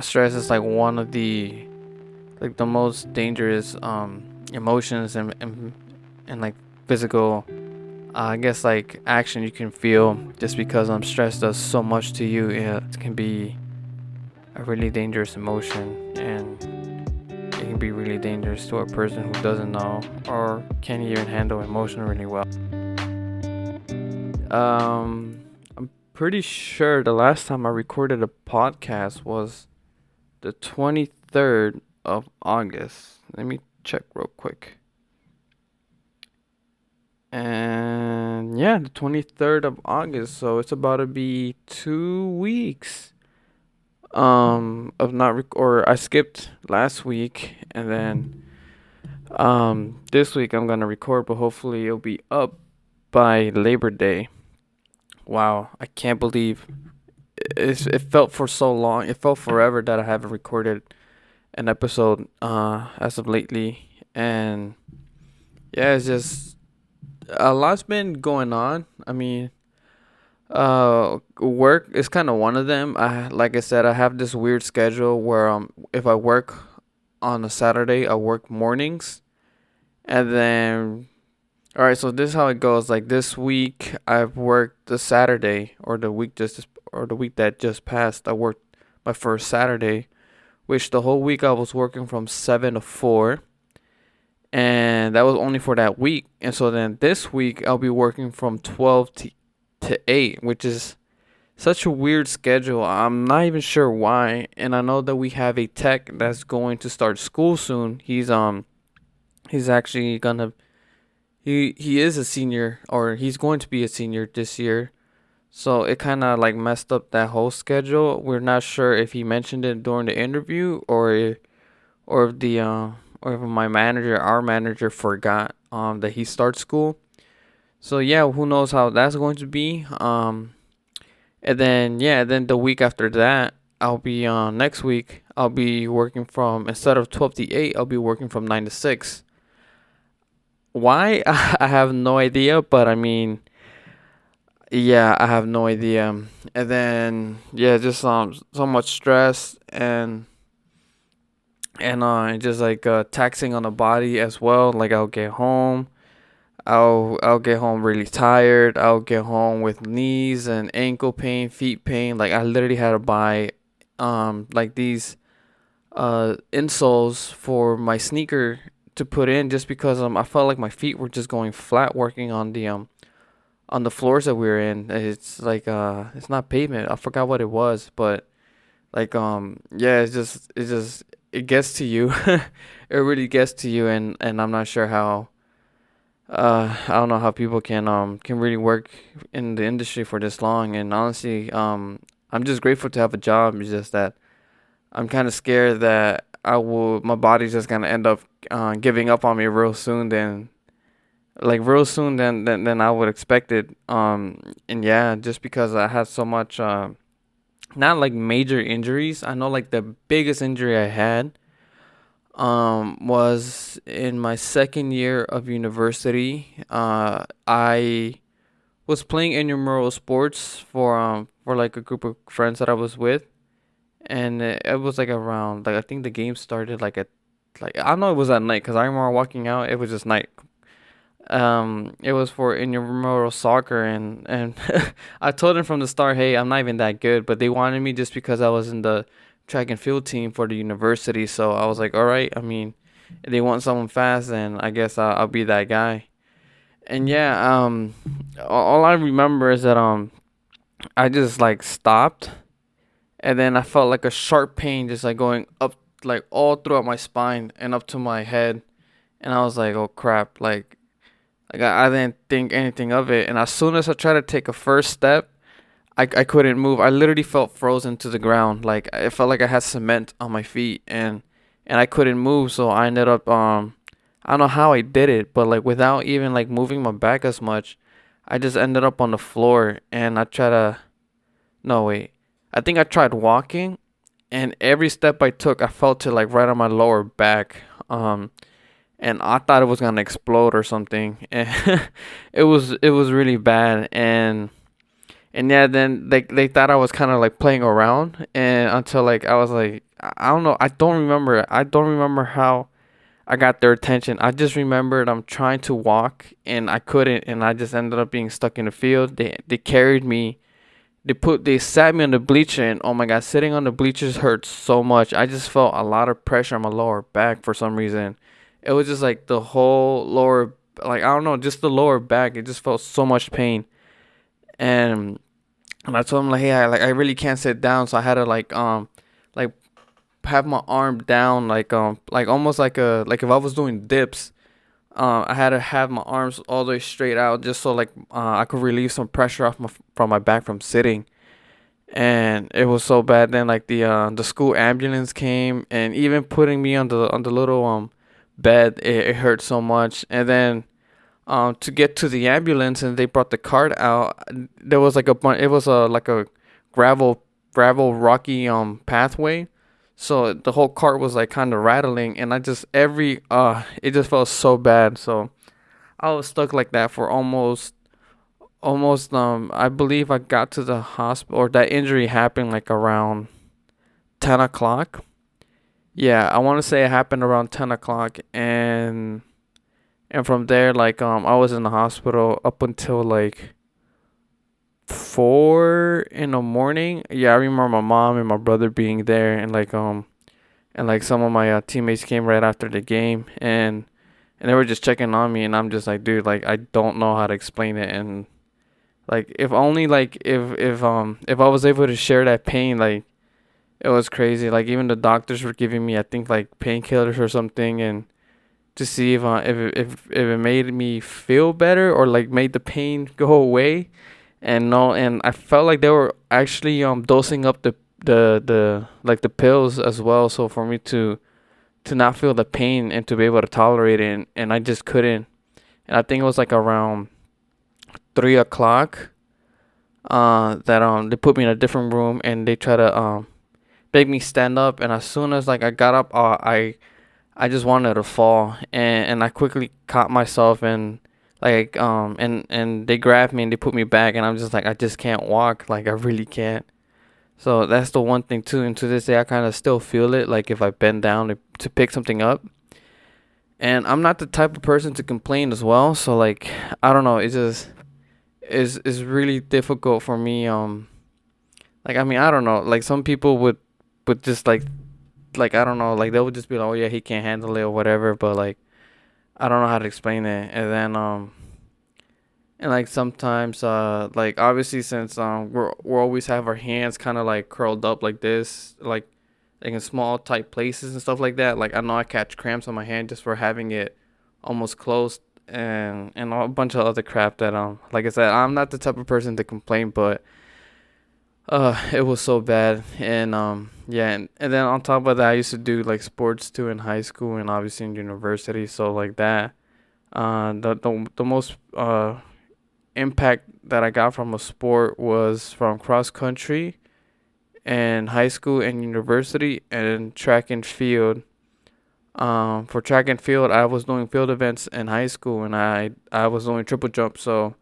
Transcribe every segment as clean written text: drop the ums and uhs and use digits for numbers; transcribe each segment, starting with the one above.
stress is like one of the most dangerous emotions and like physical I guess like action you can feel just because stress does so much to you. It can be a really dangerous emotion, and it can be really dangerous to a person who doesn't know or can't even handle emotion really well. I'm pretty sure the last time I recorded a podcast was the 23rd of August. Let me check real quick. And yeah, the 23rd of August. So it's about to be 2 weeks of not or I skipped last week, and then this week I'm gonna record, but hopefully it'll be up by Labor Day. Wow, I can't believe it felt for so long. It felt forever that I haven't recorded an episode as of lately. And yeah, it's just a lot's been going on. I mean, work is kind of one of them. Like I said, I have this weird schedule where if I work on a Saturday, I work mornings, and then all right. So this is how it goes. Like this week, I've worked the Saturday, or the week that just passed. I worked my first Saturday, which the whole week I was working from 7 to 4, and that was only for that week. And so then this week I'll be working from 12 to 8, which is such a weird schedule. I'm not even sure why. And I know that we have a tech that's going to start school soon. He's actually gonna he is a senior, or he's going to be a senior this year. So it kind of like messed up that whole schedule. We're not sure if he mentioned it during the interview, or if or if our manager forgot that he starts school. So yeah, who knows how that's going to be. And then the week after that, I'll be next week. I'll be working from, instead of 12 to 8, I'll be working from 9 to 6. Why? I have no idea, but I mean, yeah, I have no idea. And then yeah, just so much stress, and just like taxing on the body as well. Like I'll get home really tired. I'll get home with knees and ankle pain, feet pain. Like I literally had to buy like these insoles for my sneaker to put in, just because I felt like my feet were just going flat working on the floors that we were in. It's like it's not pavement. I forgot what it was, but like yeah, it gets to you. It really gets to you, and I'm not sure how I don't know how people can really work in the industry for this long. And honestly, I'm just grateful to have a job. It's just that I'm kind of scared that my body's just gonna end up giving up on me real soon. Real soon than I would expect it. And yeah, just because I had so much not like major injuries. I know like the biggest injury I had was in my second year of university. I was playing intramural sports for like a group of friends that I was with, and it was like around, like I think the game started like at, like I know it was at night because I remember walking out. It was just night. It was for intramural soccer, and I told them from the start, hey, I'm not even that good, but they wanted me just because I was in the track and field team for the university. So I was like, all right. I mean, if they want someone fast, then I guess I'll be that guy. And yeah, all I remember is that I just like stopped, and then I felt like a sharp pain just like going up, like all throughout my spine and up to my head, and I was like, oh crap, like I didn't think anything of it. And as soon as I tried to take a first step, I couldn't move. I literally felt frozen to the ground. Like it felt like I had cement on my feet, and I couldn't move. So I ended up I don't know how I did it, but like without even like moving my back as much, I just ended up on the floor. And I tried to, no wait, I think I tried walking, and every step I took, I felt it like right on my lower back. And I thought it was gonna explode or something. And it was really bad. And yeah, then they thought I was kind of like playing around, and until like I was like, I don't know, I don't remember how I got their attention. I just remembered I'm trying to walk and I couldn't, and I just ended up being stuck in the field. They carried me. They sat me on the bleacher, and oh my god, sitting on the bleachers hurt so much. I just felt a lot of pressure on my lower back for some reason. It was just like the whole lower, like I don't know, just the lower back. It just felt so much pain, and I told him like, hey, I really can't sit down, so I had to like have my arm down, like almost like if I was doing dips. I had to have my arms all the way straight out just so like I could relieve some pressure off from my back from sitting. And it was so bad. Then like the school ambulance came, and even putting me on the little bed, it hurt so much. And then to get to the ambulance, and they brought the cart out. There was like a bunch. It was a like a gravel rocky pathway, so the whole cart was like kind of rattling, and I just every it just felt so bad. So I was stuck like that for almost I believe I got to the hospital, or that injury happened like around 10 o'clock. Yeah, I want to say it happened around 10 o'clock, and from there, like I was in the hospital up until like 4 in the morning. Yeah, I remember my mom and my brother being there, and like some of my teammates came right after the game, and they were just checking on me, and I'm just like, dude, like I don't know how to explain it, and like if only like if I was able to share that pain, like it was crazy. Like even the doctors were giving me, I think, like painkillers or something, and to see if it made me feel better or like made the pain go away. And no, and I felt like they were actually dosing up the like the pills as well, so for me to not feel the pain and to be able to tolerate it, and I just couldn't. And I think it was like around 3 o'clock that they put me in a different room, and they try to make me stand up, and as soon as like I got up, I just wanted to fall, and I quickly caught myself, and and they grabbed me and they put me back, and I'm just like, I just can't walk, like I really can't. So that's the one thing too, and to this day I kind of still feel it, like if I bend down to pick something up. And I'm not the type of person to complain as well, so like I don't know, it just is really difficult for me. Like I mean, I don't know, like some people would just like I don't know, like they would just be like, oh yeah, he can't handle it or whatever, but like I don't know how to explain it. And then and like sometimes like obviously since we're always have our hands kind of like curled up like this, like in small tight places and stuff like that, like I know I catch cramps on my hand just for having it almost closed, and a bunch of other crap that like I said, I'm not the type of person to complain, but it was so bad. And yeah, and then on top of that, I used to do like sports too in high school and obviously in university, so like that the most impact that I got from a sport was from cross country in high school and university, and track and field. For track and field, I was doing field events in high school, and I was doing triple jump. So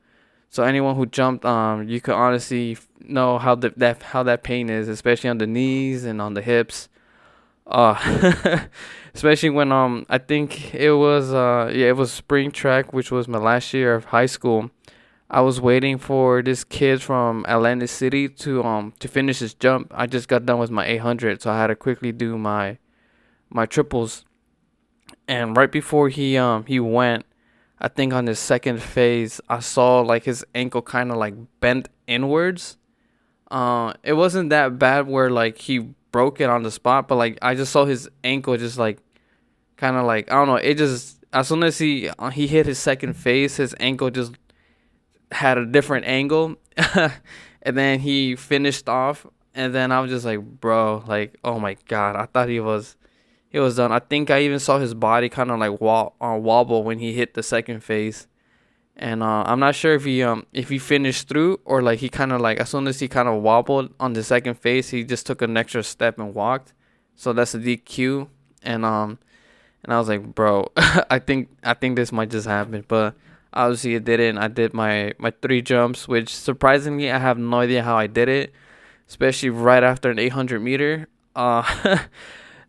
anyone who jumped, you could honestly know how how that pain is, especially on the knees and on the hips. Uh, especially when I think it was yeah, it was spring track, which was my last year of high school. I was waiting for this kid from Atlantic City to finish his jump. I just got done with my 800, so I had to quickly do my triples. And right before he went, I think on his second phase, I saw like his ankle kind of like bent inwards. It wasn't that bad where like he broke it on the spot, but like I just saw his ankle just like kind of like I don't know. It just as soon as he hit his second phase, his ankle just had a different angle, and then he finished off, and then I was just like, bro, like oh my god, I thought he was done. I think I even saw his body kind of like wobble when he hit the second phase. And I'm not sure if he finished through, or like he kind of like as soon as he kind of wobbled on the second phase, he just took an extra step and walked. So that's a DQ. And I was like, bro, I think this might just happen. But Obviously, I did it. And I did my three jumps, which surprisingly I have no idea how I did it, especially right after an 800 meter.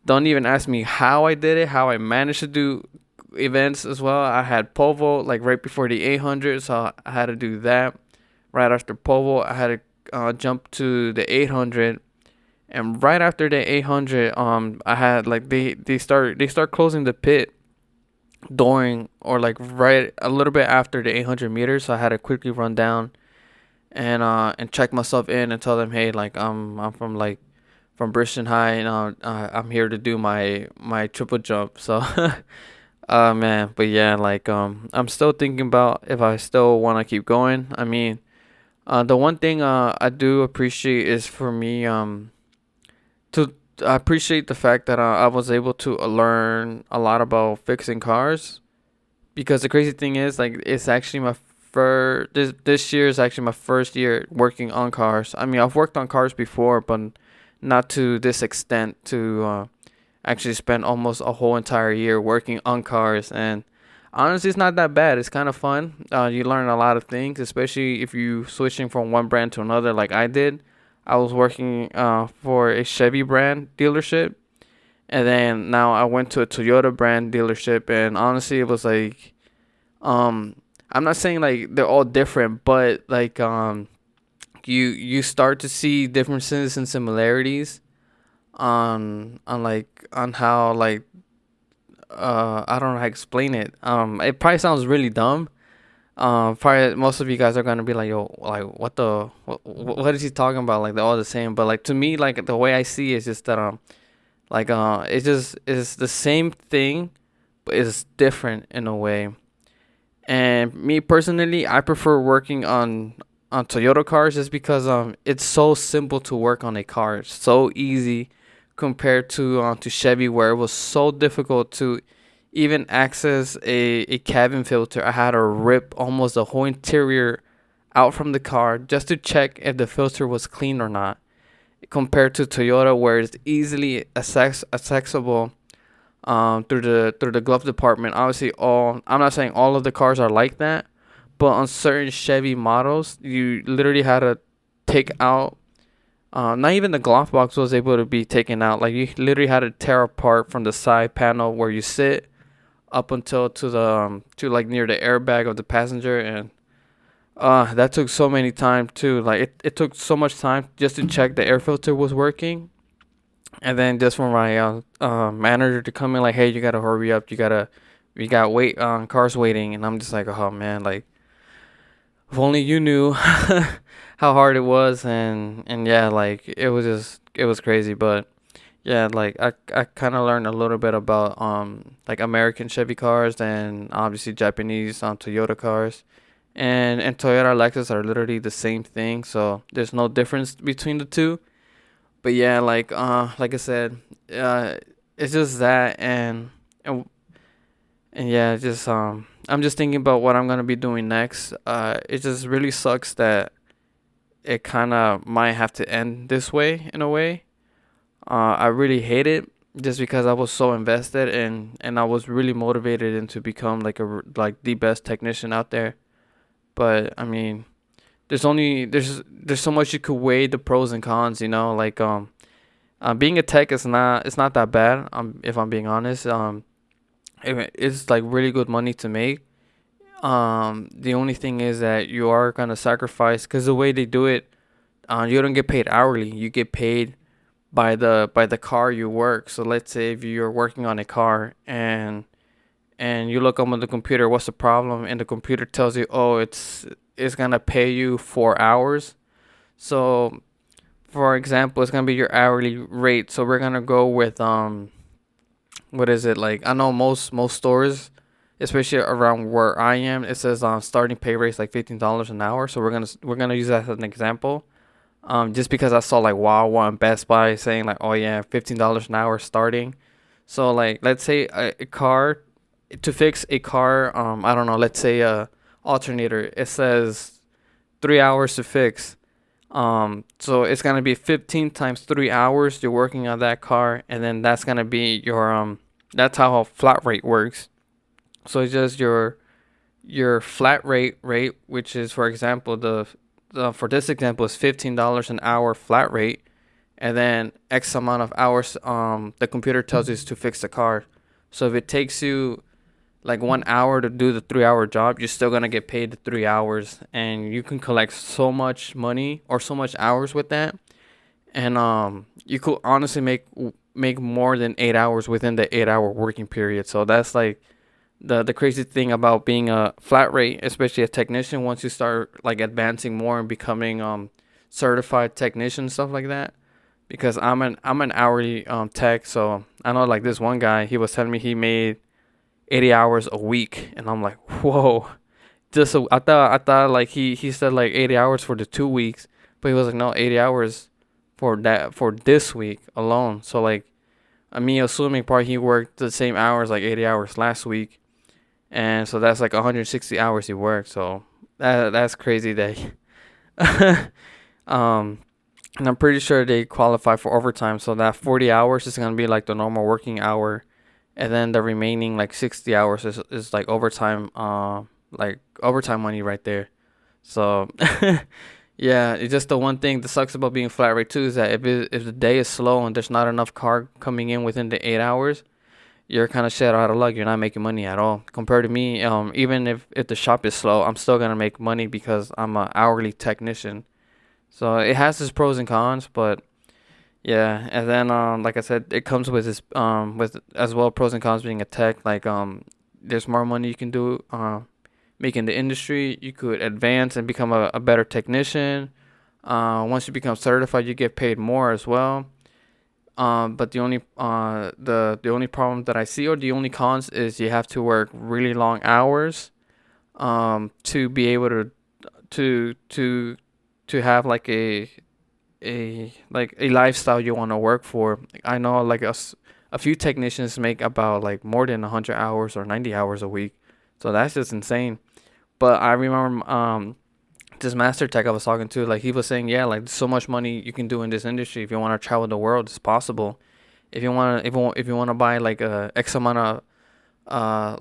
Don't even ask me how I did it, how I managed to do events as well. I had pole vault like right before the 800, so I had to do that. Right after pole vault, I had to jump to the 800, and right after the 800, I had like they start closing the pit during or like right a little bit after the 800 meters, so I had to quickly run down and check myself in and tell them, hey, like I'm from like from Bristol High, and I'm here to do my triple jump. So, man, but yeah, like I'm still thinking about if I still want to keep going. I mean, the one thing I do appreciate is for me to I appreciate the fact that I was able to learn a lot about fixing cars, because the crazy thing is like it's actually my first this year is actually my first year working on cars. I mean, I've worked on cars before, but not to this extent to actually spend almost a whole entire year working on cars. And honestly, it's not that bad. It's kind of fun. You learn a lot of things, especially if you switching from one brand to another like I did. I was working for a Chevy brand dealership, and then now I went to a Toyota brand dealership, and honestly, it was like um I'm not saying like they're all different, but like you start to see differences and similarities on like on how like I don't know how to explain it. It probably sounds really dumb. Probably most of you guys are gonna be like, yo, like what is he talking about? Like they're all the same, but like to me, like the way I see it is just that like it just is the same thing, but it's different in a way. And me personally, I prefer working on Toyota cars just because it's so simple to work on a car. It's so easy compared to Chevy, where it was so difficult to even access a cabin filter. I had to rip almost the whole interior out from the car just to check if the filter was clean or not. Compared to Toyota, where it's easily accessible through the glove department. Obviously, all I'm not saying all of the cars are like that, but on certain Chevy models, you literally had to take out. Not even the glove box was able to be taken out. Like you literally had to tear apart from the side panel where you sit up until to the to like near the airbag of the passenger, and that took so many time too. Like it took so much time just to check the air filter was working, and then just for my manager to come in like, hey, you gotta hurry up, we got wait cars waiting, and I'm just like, oh man, like if only you knew how hard it was. And yeah, like it was crazy. But yeah, like I kind of learned a little bit about like American Chevy cars and obviously Japanese Toyota cars. And Toyota and Lexus are literally the same thing, so there's no difference between the two. But yeah, like I said, uh it's just that. And yeah, just I'm just thinking about what I'm gonna be doing next. It just really sucks that it kind of might have to end this way in a way. I really hate it just because I was so invested and I was really motivated and to become like the best technician out there. But I mean, there's so much you could weigh the pros and cons, like being a tech is not it's not that bad. If I'm being honest, it's like really good money to make. The only thing is that you are gonna sacrifice, because the way they do it, you don't get paid hourly. You get paid by the car you work. So let's say if you're working on a car and you look up on the computer, what's the problem, and the computer tells you, oh, it's gonna pay you 4 hours. So for example, it's gonna be your hourly rate. So we're gonna go with what is it, like I know most stores, especially around where I am, it says starting pay rate is like $15 an hour. So we're gonna use that as an example. Just because I saw like Wawa and Best Buy saying like, oh yeah, $15 an hour starting. So like let's say a car, to fix a car, I don't know, let's say a alternator, it says 3 hours to fix. So it's gonna be 15 times 3 hours you're working on that car, and then that's gonna be your that's how a flat rate works. So it's just your flat rate, which is, for example, the for this example is $15 an hour flat rate, and then X amount of hours the computer tells you to fix the car. So if it takes you like 1 hour to do the 3 hour job, you're still gonna get paid the 3 hours, and you can collect so much money or so much hours with that, and you could honestly make more than 8 hours within the 8 hour working period. So that's like the crazy thing about being a flat rate, especially a technician. Once you start like advancing more and becoming certified technician, stuff like that. Because I'm an hourly tech, so I know like this one guy, he was telling me he made 80 hours a week, and I'm like, whoa. Just so I thought like he said like 80 hours for the 2 weeks, but he was like, no, 80 hours for this week alone. So like, me assuming probably he worked the same hours, like 80 hours last week, and so that's like 160 hours he worked. So that's crazy that um and I'm pretty sure they qualify for overtime. So that 40 hours is gonna be like the normal working hour, and then the remaining like 60 hours is like overtime, like overtime money right there. So yeah, it's just the one thing that sucks about being flat rate too is that if the day is slow and there's not enough car coming in within the 8 hours, you're kind of shit out of luck. You're not making money at all. Compared to me, even if the shop is slow, I'm still gonna make money because I'm an hourly technician. So it has its pros and cons, but yeah. And then like I said, it comes with its with as well pros and cons being a tech. Like there's more money you can do making the industry. You could advance and become a better technician. Once you become certified, you get paid more as well. But the only problem that I see, or the only cons, is you have to work really long hours to be able to to to have like a lifestyle you want to work for. I know like a few technicians make about like more than 100 hours or 90 hours a week. So that's just insane. But I remember this master tech I was talking to, like he was saying, yeah, like so much money you can do in this industry. If you want to travel the world, it's possible. If you want to buy like a X amount of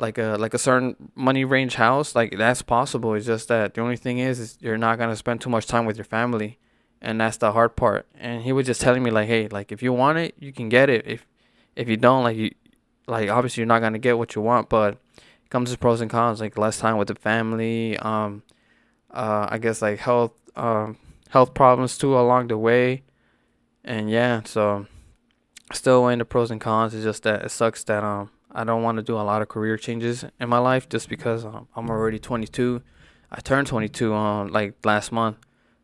like a certain money range house, like that's possible. It's just that the only thing is you're not gonna spend too much time with your family, and that's the hard part. And he was just telling me like, hey, like if you want it, you can get it. If you don't, like obviously you're not gonna get what you want, but it comes with pros and cons, like less time with the family, I guess like health problems too along the way, and yeah. So still weighing the pros and cons. It's just that it sucks that I don't want to do a lot of career changes in my life just because I'm already 22. I turned 22 on like last month,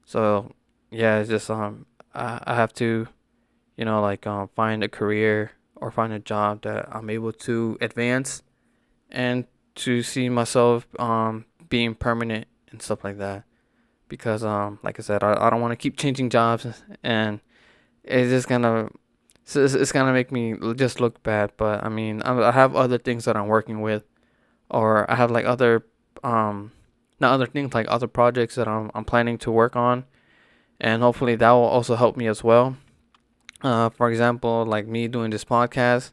so yeah, it's just I have to, like find a career or find a job that I'm able to advance and to see myself being permanent and stuff like that. Because like I said, I don't want to keep changing jobs, and it's just gonna it's gonna make me just look bad. But I mean, I have other things that I'm working with, or I have like other not other things, like other projects that I'm planning to work on, and hopefully that will also help me as well. For example, like me doing this podcast,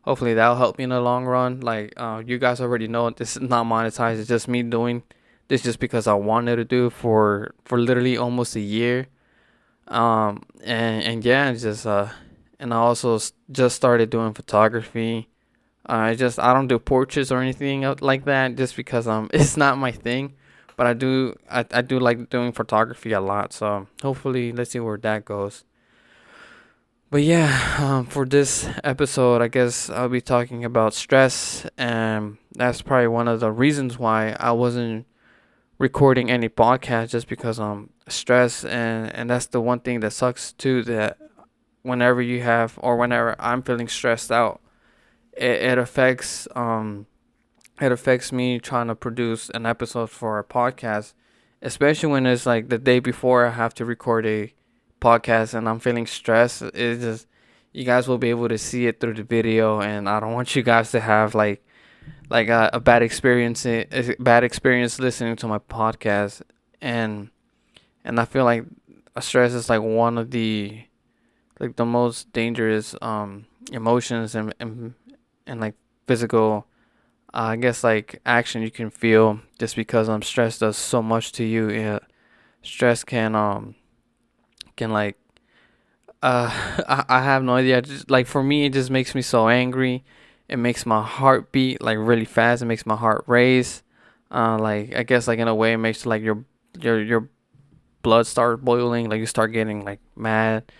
hopefully that'll help me in the long run. Like you guys already know, this is not monetized. It's just me doing this just because I wanted to do for literally almost a year. And yeah, it's just and I also just started doing photography. I don't do portraits or anything like that just because it's not my thing, but I do like doing photography a lot. So hopefully let's see where that goes. But yeah, for this episode, I guess I'll be talking about stress, and that's probably one of the reasons why I wasn't recording any podcast, just because stress, and that's the one thing that sucks too, that whenever you have, or whenever I'm feeling stressed out, it affects me trying to produce an episode for a podcast, especially when it's like the day before I have to record a podcast and I'm feeling stressed. It's just, you guys will be able to see it through the video, and I don't want you guys to have like a bad experience listening to my podcast. And I feel like stress is like one of the most dangerous emotions and like physical I guess like action you can feel just because stress does so much to you. Yeah, stress can like I have no idea. Just like for me, it just makes me so angry. It makes my heart beat like really fast. It makes my heart race. Like I guess like in a way, it makes like your blood start boiling. Like you start getting like mad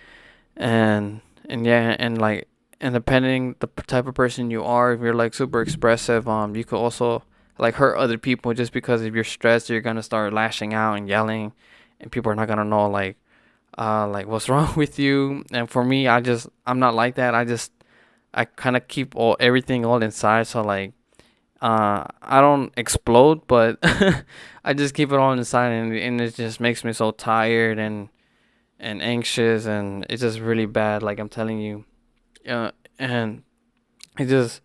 and yeah, and like and depending the type of person you are, if you're like super expressive, you could also like hurt other people just because if you're stressed, you're gonna start lashing out and yelling, and people are not gonna know like what's wrong with you. And for me, I'm not like that. I kind of keep all everything all inside, so like I don't explode, but I just keep it all inside, and it just makes me so tired and anxious, and it's just really bad. Like I'm telling you, and it just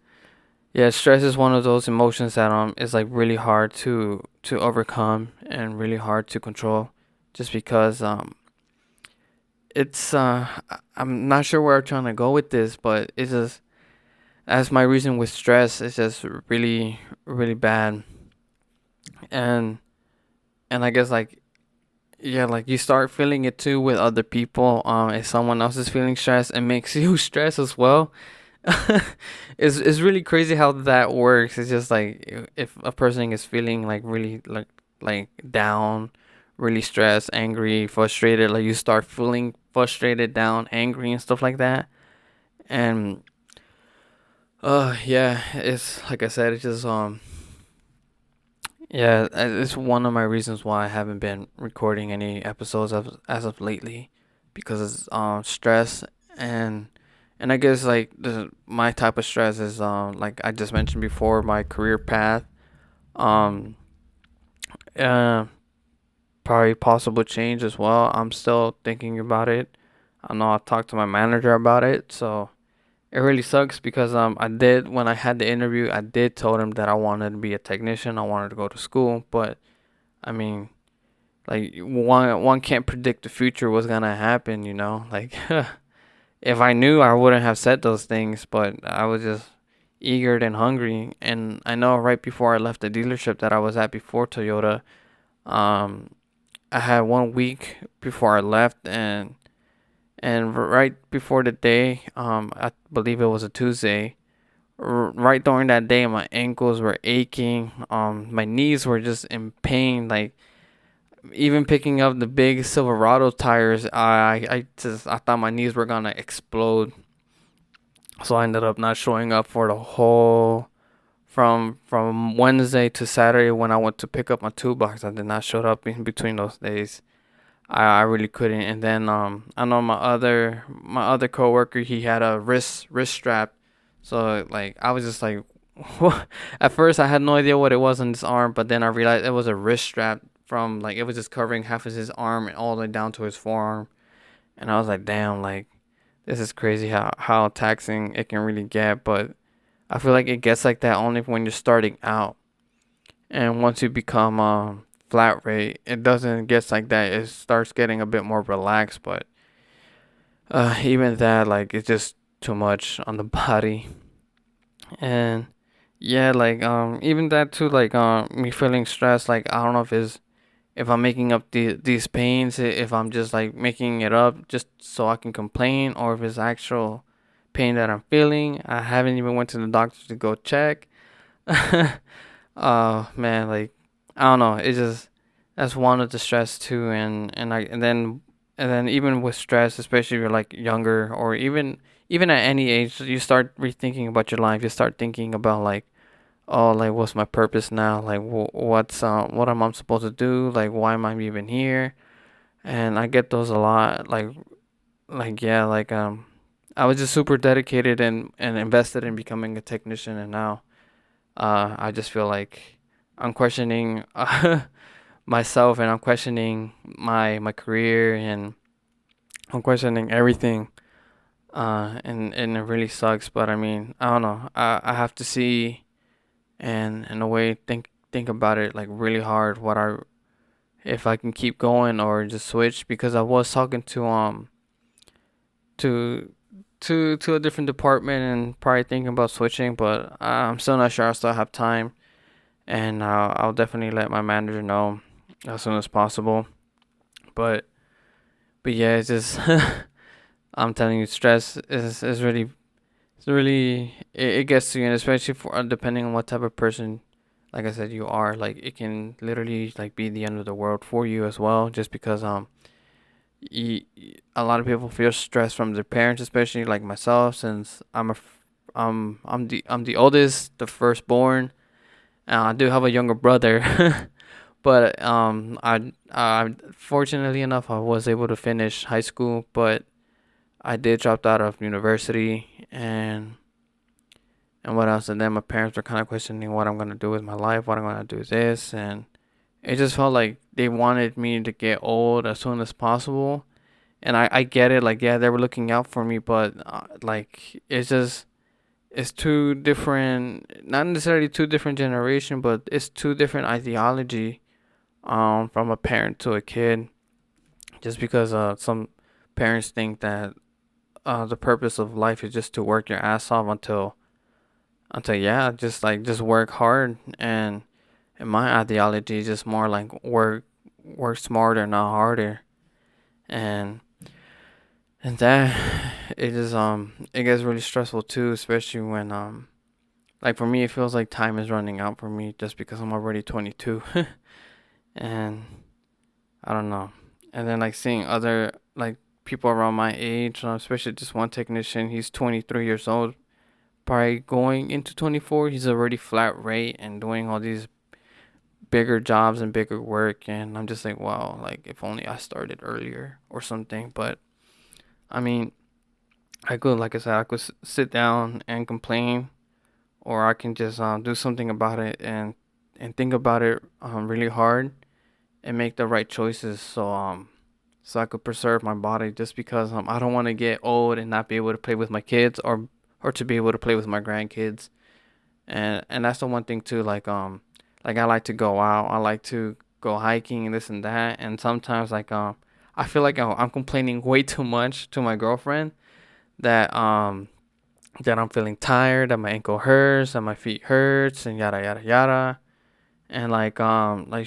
yeah, stress is one of those emotions that is like really hard to overcome and really hard to control, just because it's I'm not sure where I'm trying to go with this, but it's just as my reason with stress is just really bad, and I guess like yeah, like you start feeling it too with other people. If someone else is feeling stress, it makes you stress as well. It's really crazy how that works. It's just like if a person is feeling like really like down, really stressed, angry, frustrated, like you start feeling frustrated, down, angry and stuff like that. And yeah, it's like I said, it's just yeah, it's one of my reasons why I haven't been recording any episodes as of lately, because it's stress and I guess like my type of stress is like I just mentioned before, my career path, um uh probably possible change as well. I'm still thinking about it. I know I've talked to my manager about it, so it really sucks because I did, when I had the interview, I did told him that I wanted to be a technician. I wanted to go to school, but I mean, like one can't predict the future, what's gonna happen, you know? Like if I knew, I wouldn't have said those things, but I was just eager and hungry. And I know right before I left the dealership that I was at before Toyota, um I had 1 week before I left, and right before the day, I believe it was a Tuesday. Right during that day, my ankles were aching. My knees were just in pain. Like even picking up the big Silverado tires, I thought my knees were gonna explode. So I ended up not showing up for the whole from Wednesday to Saturday when I went to pick up my toolbox. I did not show up in between those days. I really couldn't. And then I know my other coworker, he had a wrist strap. So like I was just like what? At first I had no idea what it was on his arm, but then I realized it was a wrist strap from like it was just covering half of his arm and all the way down to his forearm. And I was like, damn, like this is crazy how taxing it can really get. But I feel like it gets like that only when you're starting out. And once you become flat rate, it doesn't get like that. It starts getting a bit more relaxed, but even that, like it's just too much on the body. And yeah, like even that too, like me feeling stressed, like I don't know if I'm making up these pains, if I'm just like making it up just so I can complain, or if it's actual pain that I'm feeling. I haven't even went to the doctor to go check. Man, like I don't know. It's just that's one of the stress too, and then even with stress, especially if you're like younger or even at any age, you start rethinking about your life. You start thinking about like, oh, like what's my purpose now? Like what am I supposed to do? Like why am I even here? And I get those a lot. Like yeah, like I was just super dedicated and invested in becoming a technician, and now I just feel like I'm questioning myself, and I'm questioning my career, and I'm questioning everything. And it really sucks. But I mean, I don't know. I have to see and in a way think about it like really hard. What I if I can keep going or just switch, because I was talking to to to a different department and probably thinking about switching, but I'm still not sure. I still have time, and I'll definitely let my manager know as soon as possible. But yeah, it's just I'm telling you, stress is really it gets to you, and especially for depending on what type of person, like I said, you are. Like it can literally like be the end of the world for you as well, just because a lot of people feel stress from their parents, especially like myself, since I'm the oldest, the firstborn. I do have a younger brother, but I fortunately enough I was able to finish high school, but I did drop out of university and what else? And then my parents were kind of questioning what I'm gonna do with my life, what I'm gonna do with this, and it just felt like they wanted me to get old as soon as possible. And I get it, like yeah, they were looking out for me, but like it's two different, not necessarily two different generation, but it's two different ideology, from a parent to a kid. Just because some parents think that the purpose of life is just to work your ass off until yeah, just work hard, and my ideology is just more like work smarter, not harder, and that it is it gets really stressful too, especially when like for me it feels like time is running out for me just because I'm already 22, and I don't know, and then like seeing other like people around my age, especially just one technician, he's 23 years old, probably going into 24, he's already flat rate and doing all these bigger jobs and bigger work, and I'm just like wow, like if only I started earlier or something. But I mean, I could, like I said, I could sit down and complain, or I can just do something about it and think about it really hard and make the right choices, so I could preserve my body, just because I don't want to get old and not be able to play with my kids, or to be able to play with my grandkids. And that's the one thing too, like I like to go out, I like to go hiking and this and that, and sometimes I feel like I'm complaining way too much to my girlfriend, that that I'm feeling tired, that my ankle hurts, that my feet hurts, and yada yada yada. And like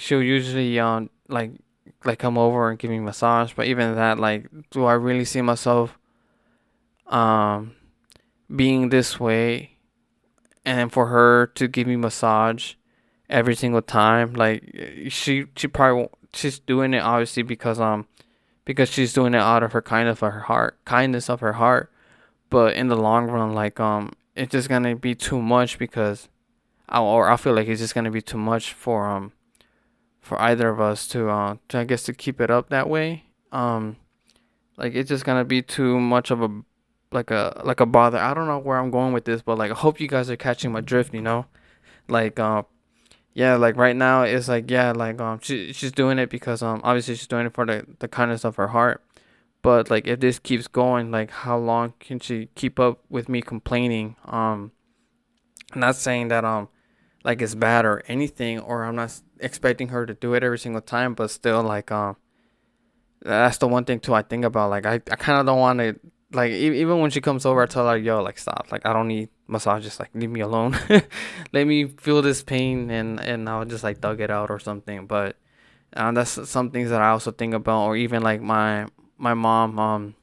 she'll usually like come over and give me a massage, but even that, like, do I really see myself um being this way, and for her to give me massage every single time? Like she probably won't, she's doing it obviously because she's doing it out of her kindness of her heart. But in the long run, like it's just gonna be too much, because I feel like it's just gonna be too much for either of us to I guess to keep it up that way. Like it's just gonna be too much of a like a bother. I don't know where I'm going with this, but like I hope you guys are catching my drift. Like yeah, like right now it's like yeah, like she's doing it because obviously she's doing it for the kindness of her heart. But like if this keeps going, like how long can she keep up with me complaining? I'm not saying that like it's bad or anything, or I'm not expecting her to do it every single time, but still like that's the one thing too I think about. Like I kind of don't want to, like even when she comes over, I tell her yo, like stop, like I don't need massages, like leave me alone. Let me feel this pain, and I'll just like thug it out or something. But that's some things that I also think about. Or even like my mom,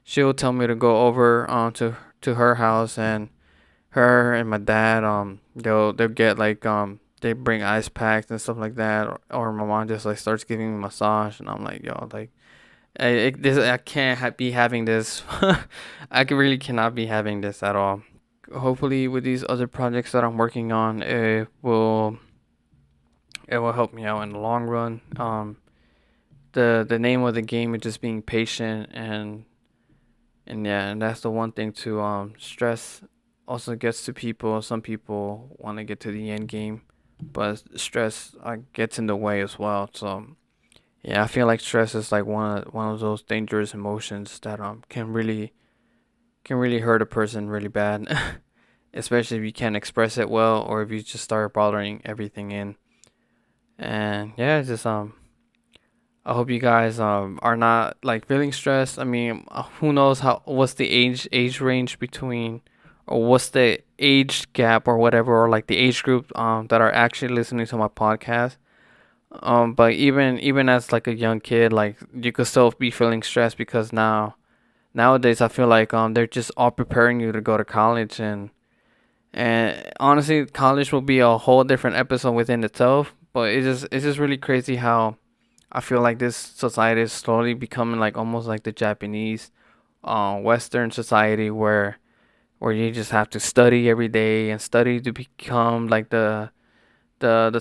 she'll tell me to go over to her house, and her and my dad, they'll get like they bring ice packs and stuff like that, or my mom just like starts giving me massage, and I'm like yo, like I can't be having this. Really cannot be having this at all. Hopefully with these other projects that I'm working on, it will help me out in the long run. The name of the game is just being patient, and yeah, and that's the one thing too. Stress also gets to people. Some people want to get to the end game, but stress gets in the way as well. So yeah, I feel like stress is like one of those dangerous emotions that can really hurt a person really bad, especially if you can't express it well, or if you just start bothering everything in. And yeah, it's just I hope you guys are not like feeling stressed. I mean, who knows how what's the age range between, or what's the age gap or whatever, or like the age group that are actually listening to my podcast. But even as like a young kid, like you could still be feeling stressed because nowadays I feel like they're just all preparing you to go to college, and honestly, college will be a whole different episode within itself. But it's just really crazy how I feel like this society is slowly becoming like almost like the Japanese, Western society where you just have to study every day and study to become like the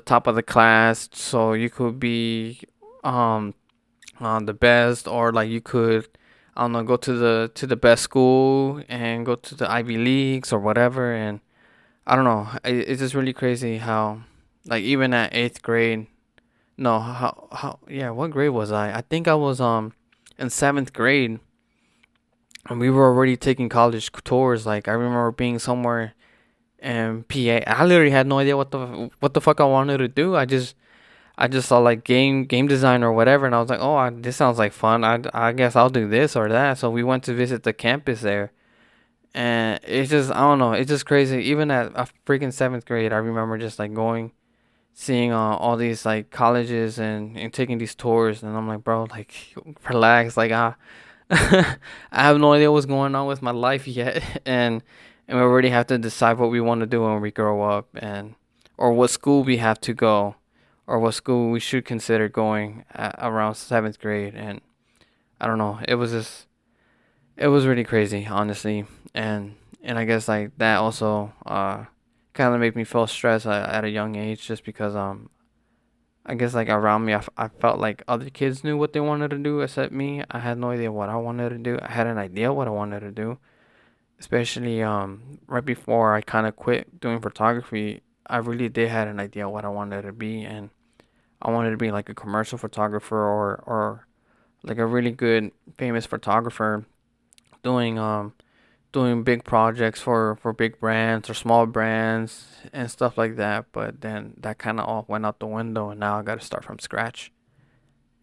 top of the class, so you could be um the best, or like you could, I don't know, go to the best school and go to the Ivy Leagues or whatever. And I don't know, it's just really crazy how like even at eighth grade, no, how yeah, what grade was I think I was in seventh grade, and we were already taking college tours. Like I remember being somewhere in PA. I literally had no idea what the fuck I wanted to do. I just saw like game design or whatever, and I was like, oh, this sounds like fun. I guess I'll do this or that. So we went to visit the campus there, and it's just, I don't know, it's just crazy. Even at a freaking seventh grade, I remember just like going, seeing all these like colleges and taking these tours, and I'm like, bro, like relax, like I have no idea what's going on with my life yet, and we already have to decide what we want to do when we grow up, and or what school we have to go, or what school we should consider going at around seventh grade. And I don't know, it was really crazy, honestly. And I guess like that also kind of made me feel stressed at a young age, just because I guess like around me, I felt like other kids knew what they wanted to do except me. I had no idea what I wanted to do. I had an idea what I wanted to do, especially right before I kind of quit doing photography. I really did had an idea what I wanted to be, and I wanted to be like a commercial photographer, or like a really good famous photographer doing doing big projects for big brands or small brands and stuff like that. But then that kind of all went out the window, and now I got to start from scratch.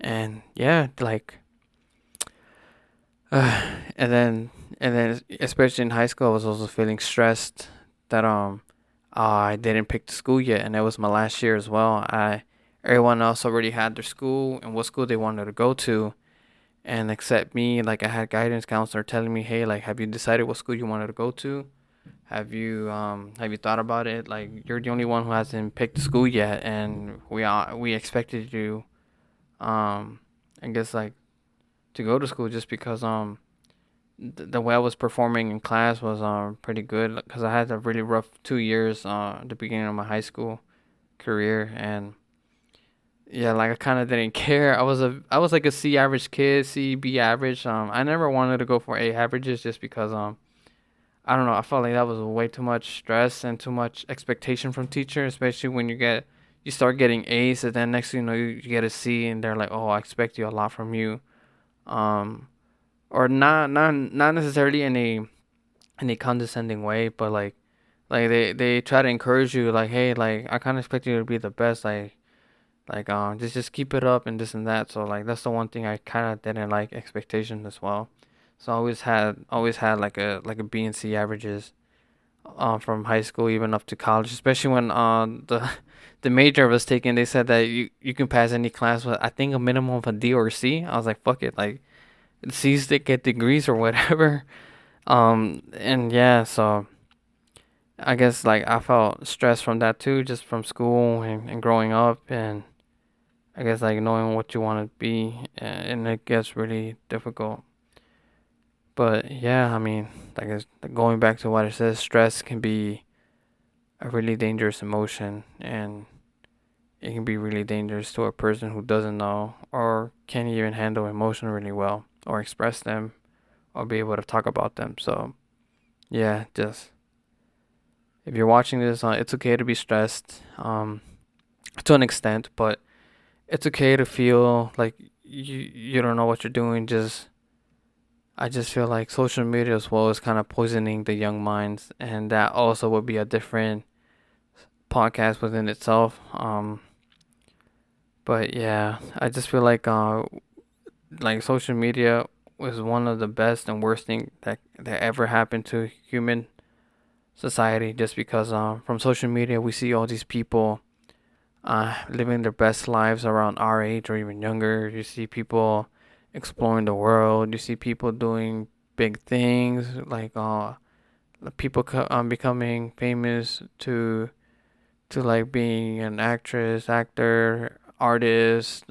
And yeah, like and then especially in high school, I was also feeling stressed that I didn't pick the school yet, and it was my last year as well. I Everyone else already had their school and what school they wanted to go to, and except me, like I had guidance counselor telling me, hey, like have you decided what school you wanted to go to? Have you thought about it? Like you're the only one who hasn't picked the school yet, and we expected you, um I guess like to go to school, just because the way I was performing in class was pretty good, because I had a really rough 2 years at the beginning of my high school career. And yeah, like I kind of didn't care. I was like a C average kid, C B average. I never wanted to go for A averages, just because I don't know, I felt like that was way too much stress and too much expectation from teachers, especially when you start getting A's, and then next thing you know, you get a C, and they're like, oh, I expect you a lot from you. Um, or not necessarily in a condescending way, but like they try to encourage you, like, hey, like I kind of expect you to be the best, like just keep it up and this and that. So like that's the one thing I kind of didn't like, expectations as well. So I always had like a B and C averages from high school even up to college, especially when the major I was taking, they said that you can pass any class with, I think, a minimum of a D or a C. I was like, fuck it, like C's that get degrees or whatever. And yeah, so I guess like I felt stressed from that too, just from school and growing up, and I guess like knowing what you want to be, and it gets really difficult. But yeah, I mean, like it's, going back to what it says, stress can be a really dangerous emotion, and it can be really dangerous to a person who doesn't know or can't even handle emotion really well, or express them, or be able to talk about them. So yeah, just if you're watching this, it's okay to be stressed, to an extent, but it's okay to feel like you don't know what you're doing. Just I just feel like social media as well is kind of poisoning the young minds, and that also would be a different podcast within itself. But yeah, I just feel like social media was one of the best and worst thing that ever happened to human society. Just because from social media we see all these people living their best lives around our age or even younger. You see people exploring the world. You see people doing big things like people becoming famous to like being an actress, actor, artist,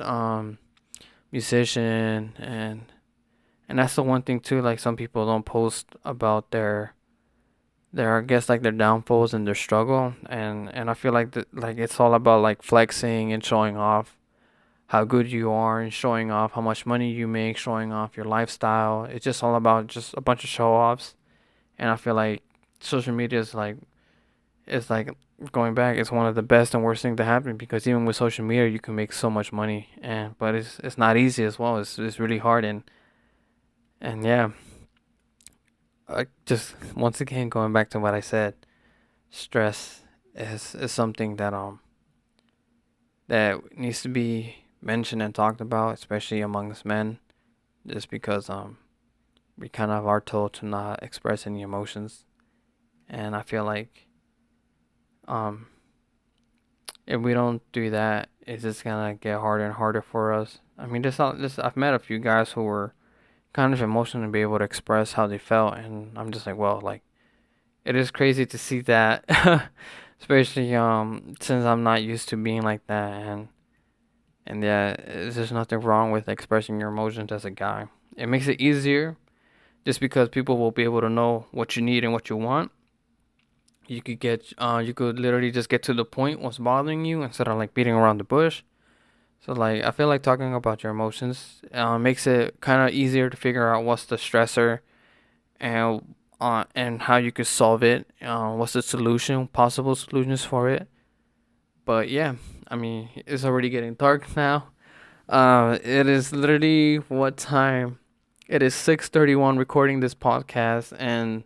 musician, and that's the one thing too. Like some people don't post about their I guess like their downfalls and their struggle, and I feel like like it's all about like flexing and showing off how good you are and showing off how much money you make, showing off your lifestyle. It's just all about just a bunch of show offs, and I feel like social media is like it's like going back. It's one of the best and worst things to happen because even with social media, you can make so much money, and but it's not easy as well. It's really hard and yeah. Just once again going back to what I said, stress is something that needs to be mentioned and talked about, especially amongst men, just because we kind of are told to not express any emotions, and I feel like um if we don't do that, it's just gonna get harder and harder for us. I mean, this I've met a few guys who were kind of emotional to be able to express how they felt, and I'm just like, well, like it is crazy to see that, especially since I'm not used to being like that, and yeah, there's nothing wrong with expressing your emotions as a guy. It makes it easier just because people will be able to know what you need and what you want. You could literally just get to the point what's bothering you instead of like beating around the bush. So like I feel like talking about your emotions makes it kind of easier to figure out what's the stressor and how you could solve it. What's the solution, possible solutions for it. But yeah, I mean it's already getting dark now. It is literally what time? It is 6:31 recording this podcast, and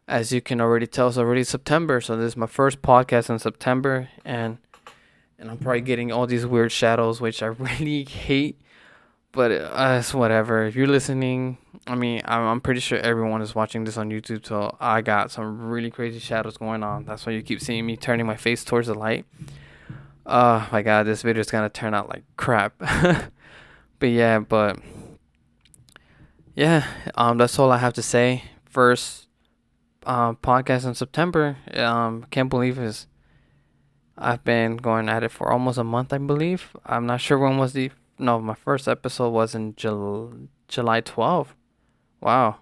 as you can already tell, it's already September. So this is my first podcast in September, and I'm probably getting all these weird shadows, which I really hate. But it's whatever. If you're listening, I mean, I'm pretty sure everyone is watching this on YouTube. So I got some really crazy shadows going on. That's why you keep seeing me turning my face towards the light. Oh my god, this video is gonna turn out like crap. But yeah, that's all I have to say. First, podcast in September. Can't believe is I've been going at it for almost a month, I believe. I'm not sure when was the no, my first episode was in July 12th. Wow.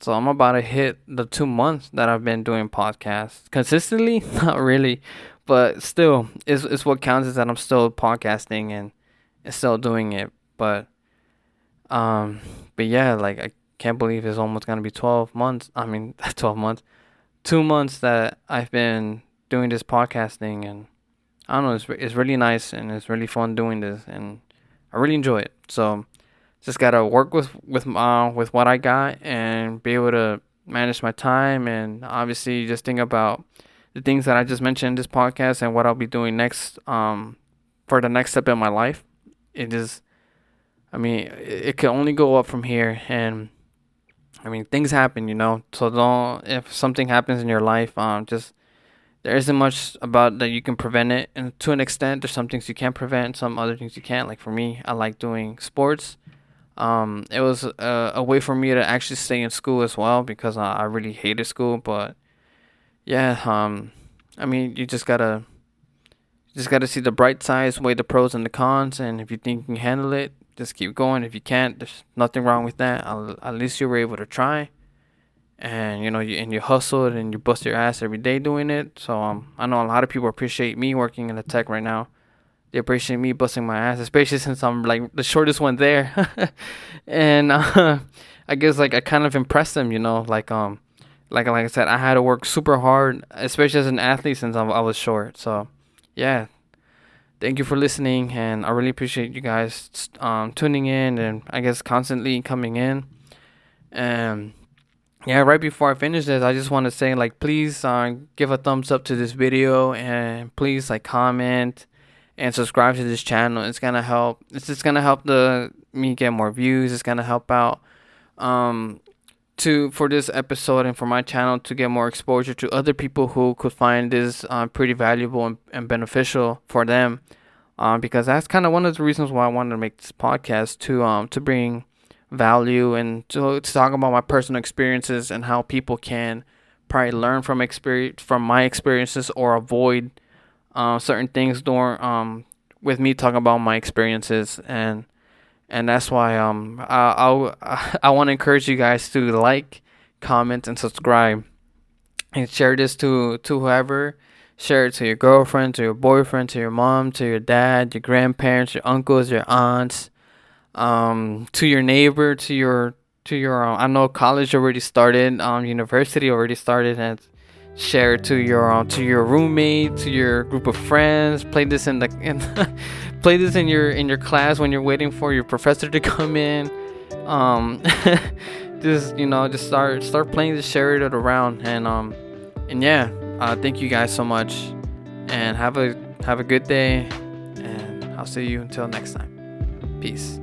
So I'm about to hit the 2 months that I've been doing podcasts consistently. Not really, but still, it's what counts is that I'm still podcasting and still doing it. Um, but yeah, like I can't believe it's almost gonna be 12 months. I mean, 12 months, 2 months that I've been doing this podcasting, and I don't know, it's really nice and it's really fun doing this, and I really enjoy it. So just gotta work with what I got and be able to manage my time, and obviously just think about the things that I just mentioned in this podcast and what I'll be doing next for the next step in my life. It is I mean it can only go up from here, and I mean things happen, so don't if something happens in your life just there isn't much about that you can prevent it, and to an extent there's some things you can prevent, some other things you can't. Like for me, I like doing sports. It was a way for me to actually stay in school as well because I really hated school. But yeah, I mean, you just gotta see the bright sides, weigh the pros and the cons, and if you think you can handle it, just keep going. If you can't, there's nothing wrong with that. At least you were able to try, and you hustled and you bust your ass every day doing it. So I know a lot of people appreciate me working in the tech right now. They appreciate me busting my ass, especially since I'm like the shortest one there. And I guess like I kind of impressed them, like I said, I had to work super hard, especially as an athlete since I was short. So yeah, thank you for listening, and I really appreciate you guys tuning in and I guess constantly coming in. And yeah, right before I finish this, I just want to say like please give a thumbs up to this video, and please like comment and subscribe to this channel. It's gonna help. It's just gonna help the me get more views. It's gonna help out um to for this episode and for my channel to get more exposure to other people who could find this pretty valuable and beneficial for them. Because that's kind of one of the reasons why I wanted to make this podcast to bring value and to talk about my personal experiences and how people can probably learn from my experiences or avoid certain things during with me talking about my experiences. And that's why I want to encourage you guys to like, comment, and subscribe, and share this to whoever. Share it to your girlfriend, to your boyfriend, to your mom, to your dad, your grandparents, your uncles, your aunts, to your neighbor, to your I know college already started, university already started, and share it to your roommate, to your group of friends. Play this play this in your class when you're waiting for your professor to come in. Um, just start playing this, share it around, and yeah. Thank you guys so much, and have a good day, and I'll see you until next time. Peace.